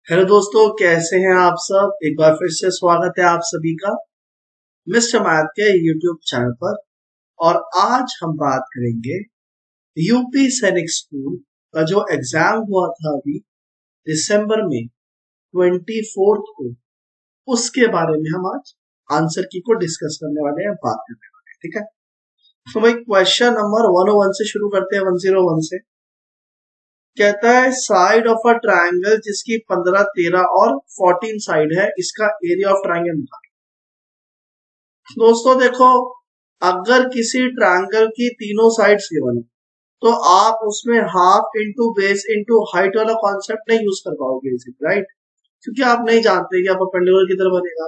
Hello दोस्तों, कैसे हैं आप सब। एक बार फिर से स्वागत है आप सभी का मिस्टर मैथ के यूट्यूब चैनल पर। और आज हम बात करेंगे यूपी सैनिक स्कूल का जो एग्जाम हुआ था अभी दिसंबर में 24 को, उसके बारे में हम आज आंसर की को डिस्कस करने वाले हैं, बात करने वाले हैं। ठीक है, तो भाई क्वेश्चन नंबर 101 से शुरू करते हैं, 101 से। कहता है साइड ऑफ अ ट्रायंगल जिसकी 15, 13 और 14 साइड है, इसका एरिया ऑफ ट्रायंगल निकालो। दोस्तों देखो, अगर किसी ट्रायंगल की तीनों साइड्स गिवन है तो आप उसमें half into base into height वाला कॉन्सेप्ट नहीं यूज कर पाओगे, राइट? क्योंकि आप नहीं जानते कि आप परपेंडिकुलर किधर बनेगा।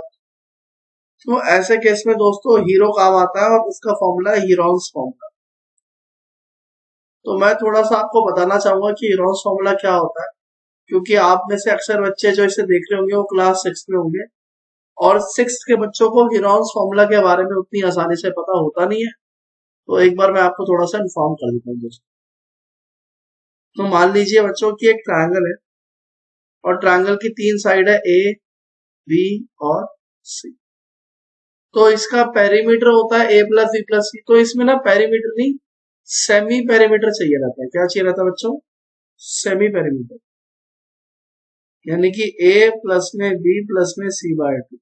तो ऐसे केस में दोस्तों हीरो काम आता है और उसका फॉर्मूला है हीरोन्स फॉर्मूला। तो मैं थोड़ा सा आपको बताना चाहूंगा कि हीरोन्स फॉर्मूला क्या होता है, क्योंकि आप में से अक्सर बच्चे जो इसे देख रहे होंगे वो क्लास 6 में होंगे, और 6 के बच्चों को हीरोन्स फॉर्मूला के बारे में उतनी आसानी से पता होता नहीं है। तो एक बार मैं आपको थोड़ा सा इन्फॉर्म कर देता हूँ दोस्तों। तो मान लीजिए बच्चों की एक ट्रायंगल है और ट्रायंगल की तीन साइड है, ए, बी और सी। तो इसका पेरीमीटर होता है ए प्लस बी प्लस सी। तो इसमें ना पेरीमीटर नहीं, सेमी पेरीमीटर चाहिए रहता है। क्या चाहिए रहता है बच्चों? Semi perimeter. यानी कि ए प्लस में बी प्लस में सी बाय 2।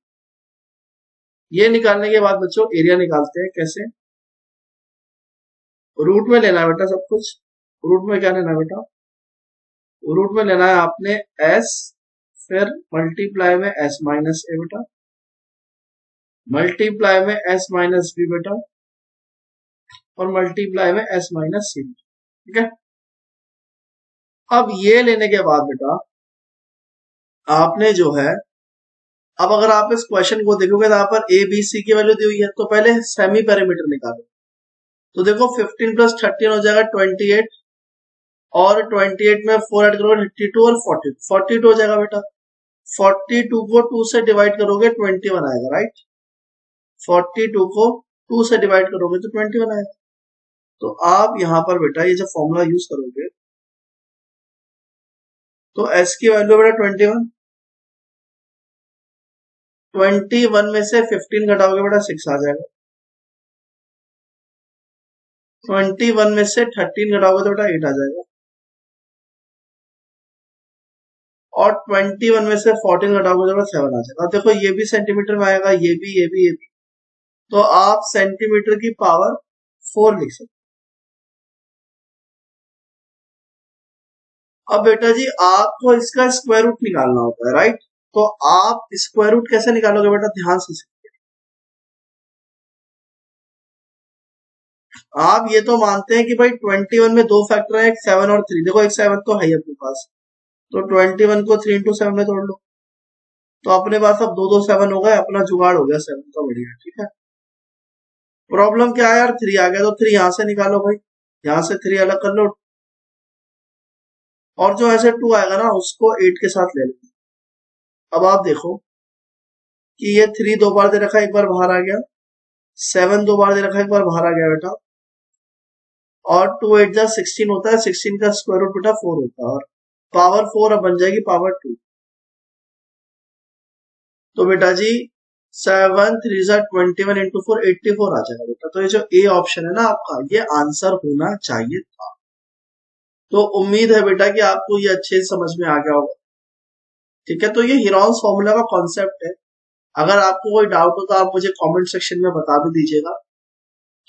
ये निकालने के बाद बच्चों एरिया निकालते हैं। कैसे? रूट में लेना है बेटा सब कुछ। रूट में क्या लेना है बेटा? रूट में लेना है आपने एस, फिर मल्टीप्लाई में एस माइनस ए बेटा, मल्टीप्लाई में एस माइनस बी बेटा, और मल्टीप्लाई में एस माइनस सी। ठीक है, अब ये लेने के बाद बेटा आपने जो है, अब अगर आप इस क्वेश्चन को देखोगे तो यहाँ पर ए बी सी की वैल्यू दी हुई है, तो पहले सेमी पैरामीटर निकालो। तो देखो 15 प्लस 13 हो जाएगा 28, और 28 में 4 ऐड करोगे 32 और 42 हो जाएगा बेटा। 42 को 2 से डिवाइड करोगे 21 आएगा, राइट? 42 को 2 से डिवाइड करोगे तो 21 आएगा। तो आप यहाँ पर बेटा ये जो फॉर्मूला यूज करोगे, तो एस की वैल्यू बेटा 21, 21 में से 15 घटाओगे बेटा 6 आ जाएगा। 21 में से 13 घटाओगे तो बेटा 8 आ जाएगा, और 21 में से 14 घटाओगे तो बेटा 7 आ जाएगा। अब देखो ये भी सेंटीमीटर में आएगा, ये भी, ये भी, ये भी। तो आप सेंटीमीटर की पावर 4 लिख सकते। अब बेटा जी आपको इसका स्क्वायर रूट निकालना होता है, राइट? तो आप स्क्वायर रूट कैसे निकालोगे बेटा? ध्यान से आप ये तो मानते हैं कि भाई 21 में दो फैक्टर है, एक 7 और 3। देखो एक 7 तो है ही अपने पास, तो 21 को 3 इंटू 7 में तोड़ लो, तो अपने पास अब दो दो 7 हो गए, अपना जुगाड़ हो गया 7 का। बढ़िया, ठीक है। प्रॉब्लम क्या है यार, 3 आ गया, तो 3 यहां से निकालो भाई, यहां से 3 अलग कर लो, और जो ऐसे 2 आएगा ना उसको 8 के साथ ले लो। अब आप देखो कि ये 3 दो बार दे रखा है, एक बार बाहर आ गया, 7 दो बार दे रखा है, एक बार बाहर आ गया बेटा, और 2 8 जा 16 होता है, 16 का स्क्वायर रूट बेटा 4 होता है, और पावर 4 अब बन जाएगी पावर 2। तो बेटा जी 7 3 जा 21 इंटू 4 84 आ जाएगा बेटा। तो ये जो ए ऑप्शन है ना आपका, ये आंसर होना चाहिए था। तो उम्मीद है बेटा कि आपको ये अच्छे से समझ में आ गया होगा। ठीक है, तो ये हीरोन्स फॉर्मूला का कॉन्सेप्ट है। अगर आपको कोई डाउट हो तो आप मुझे कमेंट सेक्शन में बता भी दीजिएगा।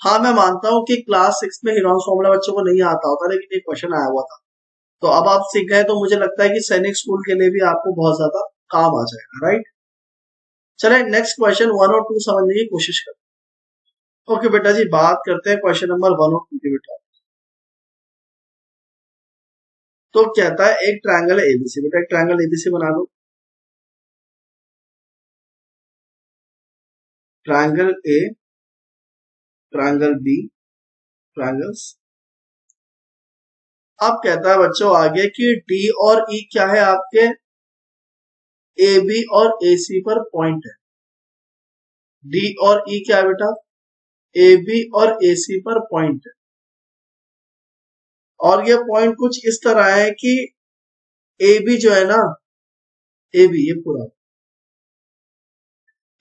हाँ, मैं मानता हूँ कि क्लास 6 में हीरोन्स फॉर्मूला बच्चों को नहीं आता होता, लेकिन एक क्वेश्चन आया हुआ था, तो अब आप सीख गए, तो मुझे लगता है कि सैनिक स्कूल के लिए भी आपको बहुत ज्यादा काम आ जाएगा, राइट? चले नेक्स्ट क्वेश्चन 1 और 2 समझने की कोशिश करते हैं। ओके बेटा जी, बात करते हैं क्वेश्चन नंबर 1 और 2 की बेटा। तो कहता है एक ट्रायंगल है एबीसी। बेटा एक ट्रायंगल एबीसी बना लो। Triangle A, triangle B, triangles. अब कहता है बच्चों आगे कि डी और ई क्या है आपके, ए बी और ए सी पर पॉइंट है। डी और ई क्या है बेटा? ए बी और ए सी पर पॉइंट है। और ये पॉइंट कुछ इस तरह है कि ए बी जो है ना, ए बी, ये पूरा।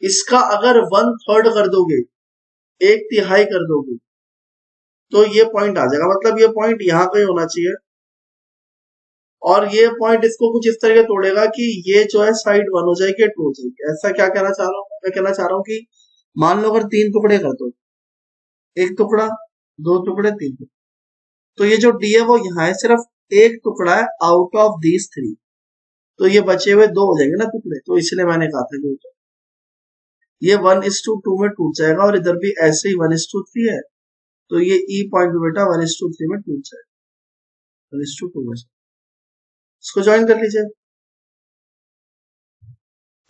इसका अगर 1/3 कर दोगे, 1/3 कर दोगे, तो ये पॉइंट आ जाएगा। मतलब ये पॉइंट यहाँ पे होना चाहिए, और ये पॉइंट इसको कुछ इस तरह तोड़ेगा कि ये जो है साइड 1 हो जाएगी, 2 हो जाएगी। ऐसा क्या कहना चाह रहा हूँ मैं? कहना चाह रहा हूँ कि मान लो अगर 3 टुकड़े कर दो, 1 टुकड़ा, 2 टुकड़े, 3 टुकड़े, तो ये जो डी है वो यहाँ है, सिर्फ एक टुकड़ा है आउट ऑफ दीज 3, तो ये बचे हुए 2 हो जाएंगे ना टुकड़े, तो इसलिए मैंने कहा था कि ये 1:2 में टूट जाएगा, और इधर भी ऐसे ही 1:3 है, तो ये ई पॉइंट भी बेटा 1:3 में टूट जाएगा, 1:2 में। इसको ज्वाइन कर लीजिए।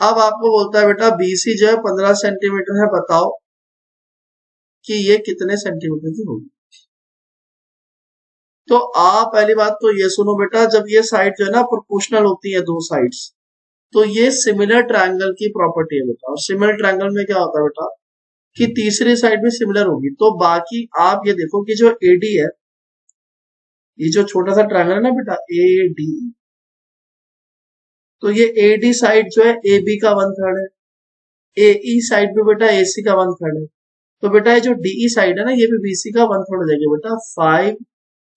अब आपको बोलता है बेटा बीसी जो है 15 सेंटीमीटर है, बताओ कि ये कितने सेंटीमीटर की होगी। तो आप पहली बात तो ये सुनो बेटा, जब ये साइड जो है ना प्रोपोर्शनल होती है, दो साइड्स, तो ये सिमिलर ट्रायंगल की प्रॉपर्टी है बेटा। और सिमिलर ट्रायंगल में क्या होता है बेटा कि तीसरी साइड भी सिमिलर होगी। तो बाकी आप ये देखो कि जो एडी है, ये जो छोटा सा ट्रायंगल है ना बेटा ए डी, तो ये एडी साइड जो है ए बी का 1/3 है, ए साइड भी बेटा ए सी का 1/3 है। तो बेटा ये जो डीई साइड है ना, ये भी बीसी का 1/3 हो जाएगा बेटा, 5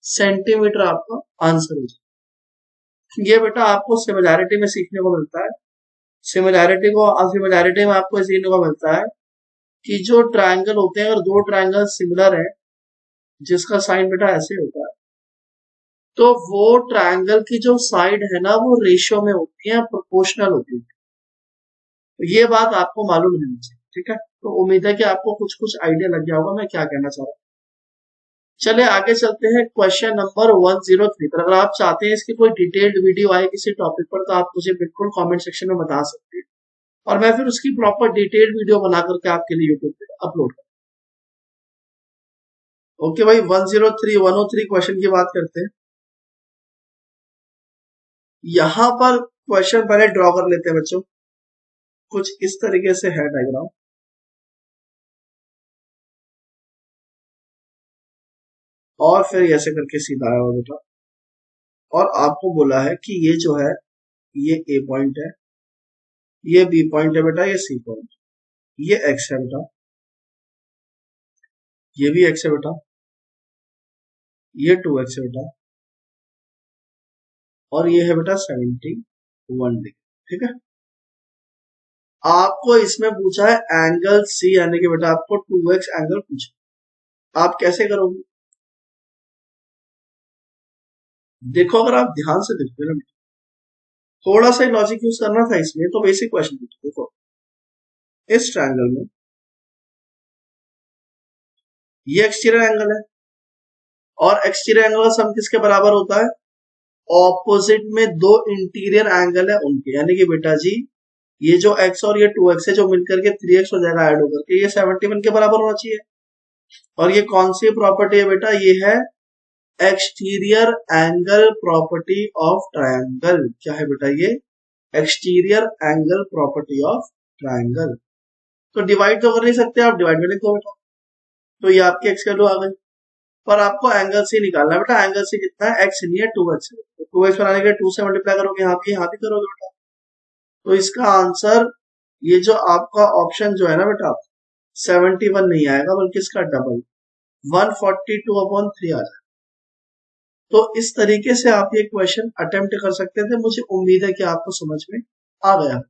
सेंटीमीटर आपका आंसर हो जाएगा। ये बेटा आपको सिमिलैरिटी में सीखने को मिलता है। सिमिलैरिटी में आपको सीखने को मिलता है कि जो ट्रायंगल होते हैं, अगर दो ट्रायंगल सिमिलर है, जिसका साइन बेटा ऐसे होता है, तो वो ट्रायंगल की जो साइड है ना वो रेशियो में होती है, प्रोपोर्शनल होती है। तो ये बात आपको मालूम रहनी चाहिए, ठीक है। तो उम्मीद है कि आपको कुछ कुछ आइडिया लग गया होगा मैं क्या कहना चाह रहा हूँ। चले आगे चलते हैं क्वेश्चन नंबर 103 पर। अगर आप चाहते हैं इसकी कोई डिटेल्ड वीडियो आए किसी टॉपिक पर, तो आप मुझे बिल्कुल कमेंट सेक्शन में बता सकते हैं, और मैं फिर उसकी प्रॉपर डिटेल्ड वीडियो बना करके आपके लिए यूट्यूब पे अपलोड करूँ। ओके भाई, 103 क्वेश्चन की बात करते हैं। यहां पर क्वेश्चन पहले ड्रॉ कर लेते हैं बच्चों। कुछ इस तरीके से है डायग्राम, और फिर ऐसे करके सीधा आया बेटा, और आपको बोला है कि ये जो है ये ए पॉइंट है, ये बी पॉइंट है बेटा, ये सी पॉइंट, ये एक्स है बेटा, ये भी एक्स है बेटा, ये 2x है बेटा, और ये है बेटा 71 डिग्री, ठीक है। आपको इसमें पूछा है एंगल सी, यानी कि बेटा आपको 2x एंगल पूछा। आप कैसे करोगे? देखो, अगर आप ध्यान से देखते ना, थोड़ा सा लॉजिक यूज करना था इसमें, तो बेसिक क्वेश्चन पूछो। देखो, इस ट्रायंगल में ये एक्सटीरियर एंगल है, और एक्सटीरियर एंगल का सम किसके बराबर होता है? ऑपोजिट में दो इंटीरियर एंगल है उनके, यानी कि बेटा जी ये जो x और ये 2x है, जो मिलकर के 3x हो जाएगा ऐड होकर के, ये 71 के बराबर होना चाहिए। और ये कौन सी प्रॉपर्टी है बेटा? ये है exterior angle property of triangle. क्या है बेटा? ये exterior angle property of triangle. तो डिवाइड तो कर नहीं सकते आप, डिवाइड में लिख दो बेटा, तो ये आपकी एक्स वैल्यू आ गई। पर आपको एंगल सी निकालना है बेटा। एंगल सी कितना है? एक्स नहीं है, 2x है। तो 2x बनाने के लिए 2 से मल्टीप्लाई करोगे, यहाँ भी करोगे बेटा। तो इसका आंसर ये जो आपका ऑप्शन जो है ना बेटा, 71 नहीं आएगा, बल्कि इसका डबल 142/3 आ जाएगा। तो इस तरीके से आप ये क्वेश्चन अटेम्प्ट कर सकते थे। मुझे उम्मीद है कि आपको समझ में आ गया।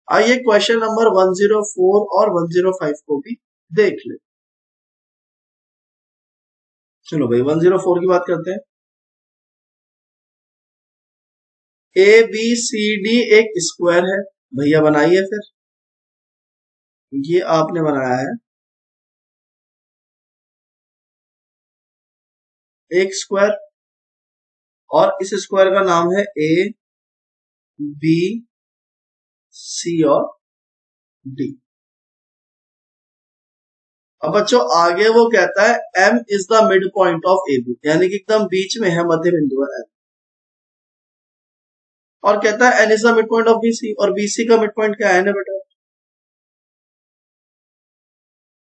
आइए क्वेश्चन नंबर 104 और 105 को भी देख ले। चलो भाई 104 की बात करते हैं। ए बी सी डी एक स्क्वायर है, भैया बनाइए फिर। ये आपने बनाया है एक स्क्वायर, और इस स्क्वायर का नाम है ए बी सी और डी। अब बच्चों आगे वो कहता है M is the mid point of A B, यानी कि एकदम बीच में है, मध्य बिंदु है एम। और कहता है N is the mid point of B C, और बी सी का मिड पॉइंट क्या है ना बेटा?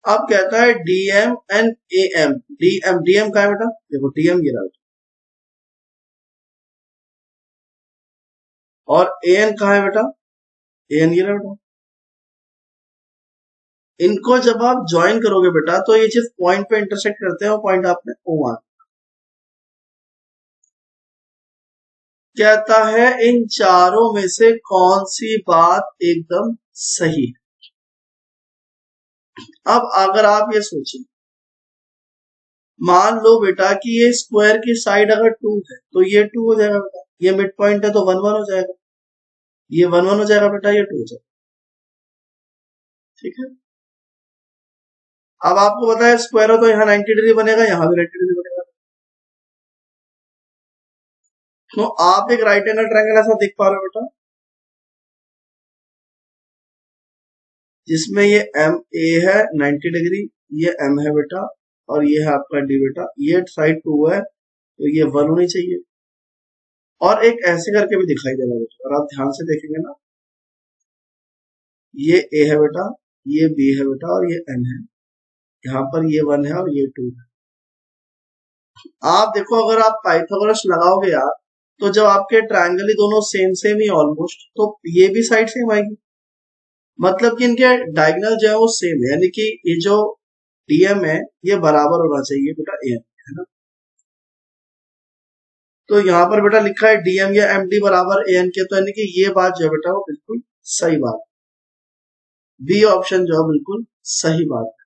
अब कहता है DM and A M. DM का है बेटा? देखो डीएम गिरा, और ए एन कहाँ है बेटा, ए एन ये रहा बेटा। इनको जब आप ज्वाइन करोगे बेटा तो ये चीज पॉइंट पे इंटरसेक्ट करते हैं और पॉइंट आपने ओ मान। कहता है इन चारों में से कौन सी बात एकदम सही है। अब अगर आप ये सोचिए, मान लो बेटा कि ये स्क्वायर की साइड अगर 2 है तो ये 2 हो जाएगा बेटा, ये मिड पॉइंट है तो 1 1 हो जाएगा, ये 1 1 हो जाएगा बेटा, ये 2 हो जाएगा। ठीक है, अब आपको पता है स्क्वायर हो तो यहाँ 90 डिग्री बनेगा, यहाँ भी 90 डिग्री बनेगा। तो आप एक राइट एंगल ट्रायंगल ऐसा देख पा रहे हो बेटा, जिसमें ये एम ए है 90 डिग्री, ये एम है बेटा, और ये है आपका डी बेटा, ये साइड 2 है तो ये 1 होनी चाहिए। और एक ऐसे करके भी दिखाई दे रहा है बेटा, और आप ध्यान से देखेंगे ना, ये ए है बेटा, ये बी है बेटा, और ये एन है, यहाँ पर ये 1 है और ये 2 है। आप देखो अगर आप पाइथागोरस लगाओगे यार, तो जब आपके ट्रायंगल ही दोनों सेम सेम ही ऑलमोस्ट, तो ये भी साइड सेम आएगी, मतलब कि इनके डायगोनल जो है वो सेम है, यानी कि ये जो डीएम है ये बराबर होना चाहिए बेटा एम, है ना। तो यहाँ पर बेटा लिखा है डीएम या एमडी बराबर एन के, तो यानी कि ये बात जो है बेटा वो बिल्कुल सही बात, बी ऑप्शन जो है बिल्कुल सही बात है।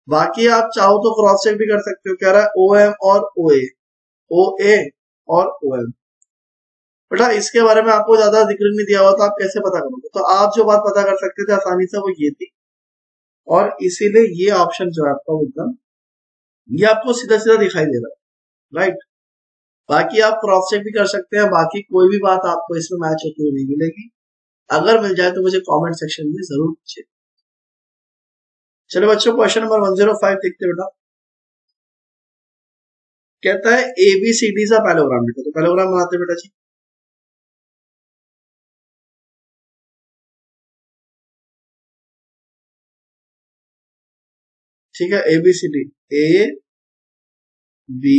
बाकी आप चाहो तो क्रॉस चेक भी कर सकते हो, कह रहा है ओ एम और ओ ए, ओ ए और ओ एम। बेटा इसके बारे में आपको ज्यादा जिक्र नहीं दिया हुआ, तो आप कैसे पता करोगे, तो आप जो बात पता कर सकते थे आसानी से वो ये थी, और इसीलिए ये ऑप्शन जो है आपका एकदम, ये आपको सीधा सीधा दिखाई दे रहा है, राइट। बाकी आप क्रॉस चेक भी कर सकते हैं, बाकी कोई भी बात आपको इसमें मैच होती हुई नहीं मिलेगी, अगर मिल जाए तो मुझे कमेंट सेक्शन में जरूर पूछिए। चलो बच्चों, क्वेश्चन नंबर 105 देखते बेटा। कहता है एबीसीडी सा पैलोग्राम बेटा, तो पैलोग्राम बनाते बेटा जी। ठीक है, ABCD, A B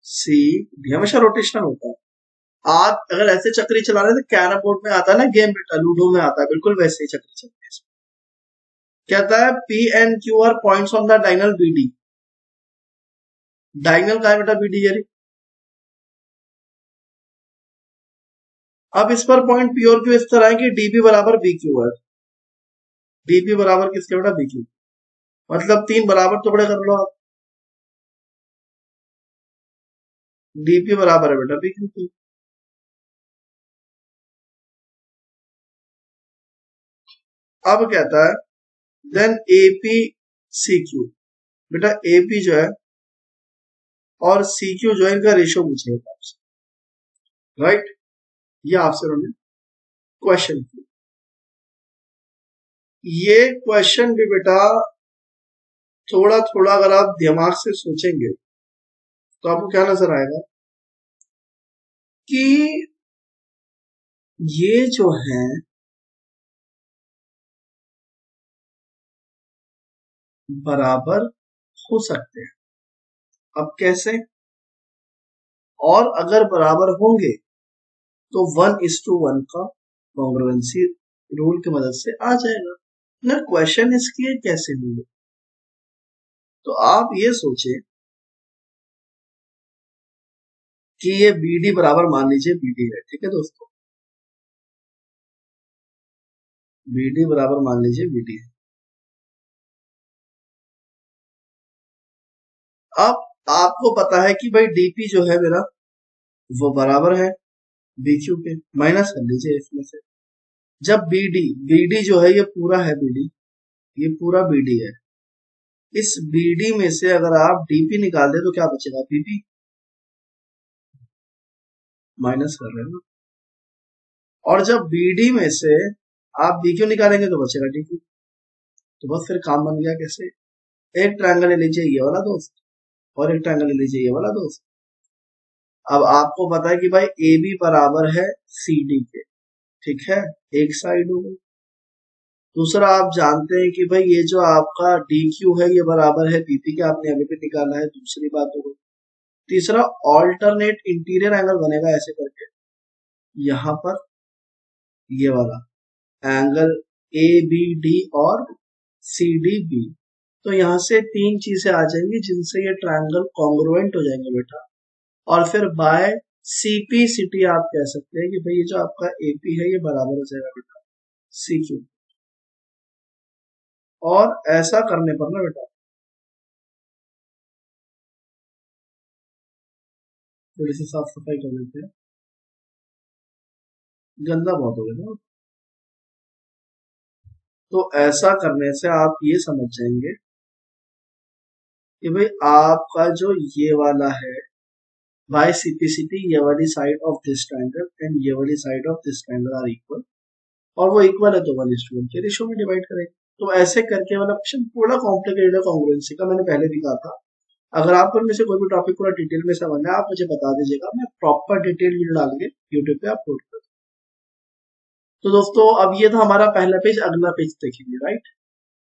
C D हमेशा रोटेशनल होता है। आप अगर ऐसे चक्री चला रहे तो कैरम बोर्ड में आता है ना गेम बेटा, लूडो में आता है, बिल्कुल वैसे ही चक्री चलते हैं। कहता है P and Q are points on the diagonal BD, diagonal का है बेटा बीडी यारी। अब इस पर पॉइंट पी और क्यू इस तरह है कि डीपी बराबर बी क्यू है, डीपी बराबर किसके बेटा बी क्यू, मतलब 3 बराबर टुकड़े कर लो आप, डीपी बराबर है बेटा बी क्यू की। अब कहता है देन एपी सी क्यू, बेटा एपी जो है और सी क्यू जो है इनका रेशियो पूछेगा आपसे, राइट। ये आपसे उन्होंने क्वेश्चन किया। ये क्वेश्चन भी बेटा थोड़ा थोड़ा अगर आप दिमाग से सोचेंगे तो आपको क्या नजर आएगा कि ये जो है बराबर हो सकते हैं। अब कैसे, और अगर बराबर होंगे तो 1:1 का कॉन्ग्रुएंसी रूल की मदद से आ जाएगा ना। क्वेश्चन इसकी कैसे होंगे, तो आप ये सोचे कि ये बी डी बराबर मान लीजिए बी डी है, ठीक है दोस्तों, बी डी बराबर मान लीजिए बी डी है। अब आपको पता है कि भाई डीपी जो है मेरा वो बराबर है बी क्यू के, माइनस कर लीजिए इसमें से। जब बीडी जो है ये पूरा है बीडी, ये पूरा बीडी है, इस बीडी में से अगर आप डीपी निकाल दे तो क्या बचेगा, पीपी, माइनस कर रहे हैं ना। और जब बीडी में से आप बीक्यू निकालेंगे तो बचेगा डीक्यू। तो बस फिर काम बन गया कैसे, एक ट्रायंगल ले लीजिए ये वाला दोस्त, और एक ट्रायंगल ले लीजिए ये वाला दोस्त। अब आपको पता है कि भाई ए बी बराबर है सी डी के, ठीक है, एक साइड हो गई। दूसरा आप जानते हैं कि भाई ये जो आपका डी क्यू है ये बराबर है पीपी के, आपने अभी भी निकाला है, दूसरी बात हो गई। तीसरा ऑल्टरनेट इंटीरियर एंगल बनेगा ऐसे करके, यहाँ पर ये वाला एंगल ए बी डी और सी डी बी। तो यहाँ से तीन चीजें आ जाएंगी जिनसे ये ट्रायंगल कॉन्ग्रुएंट हो जाएंगे बेटा। और फिर बाय सीपी सिटी आप कह सकते हैं कि भाई ये जो आपका एपी है ये बराबर हो जाएगा बेटा सी क्यू। और ऐसा करने पर ना बेटा, थोड़ी सी साफ सफाई कर लेते हैं, गंदा बहुत हो गया ना। तो ऐसा करने से आप ये समझ जाएंगे कि भाई आपका जो ये वाला है बाय सीपीसीटी, ये वाली side of this triangle and ये वाली side of this triangle are equal, और वो इक्वल है तो 1:1 के रेशियो में डिवाइड करेंगे। तो ऐसे करके वाला क्वेश्चन पूरा कॉम्प्लिकेटेड है कॉन्ग्रुएंसी का, मैंने पहले भी कहा था। अगर आपको इनमें से कोई भी टॉपिक पूरा डिटेल में समझना है आप मुझे बता दीजिएगा, मैं प्रॉपर डिटेल वीडियो डाल के यूट्यूब पे अपलोड कर। तो दोस्तों अब ये था हमारा पहला पेज, अगला पेज देखेंगे, राइट।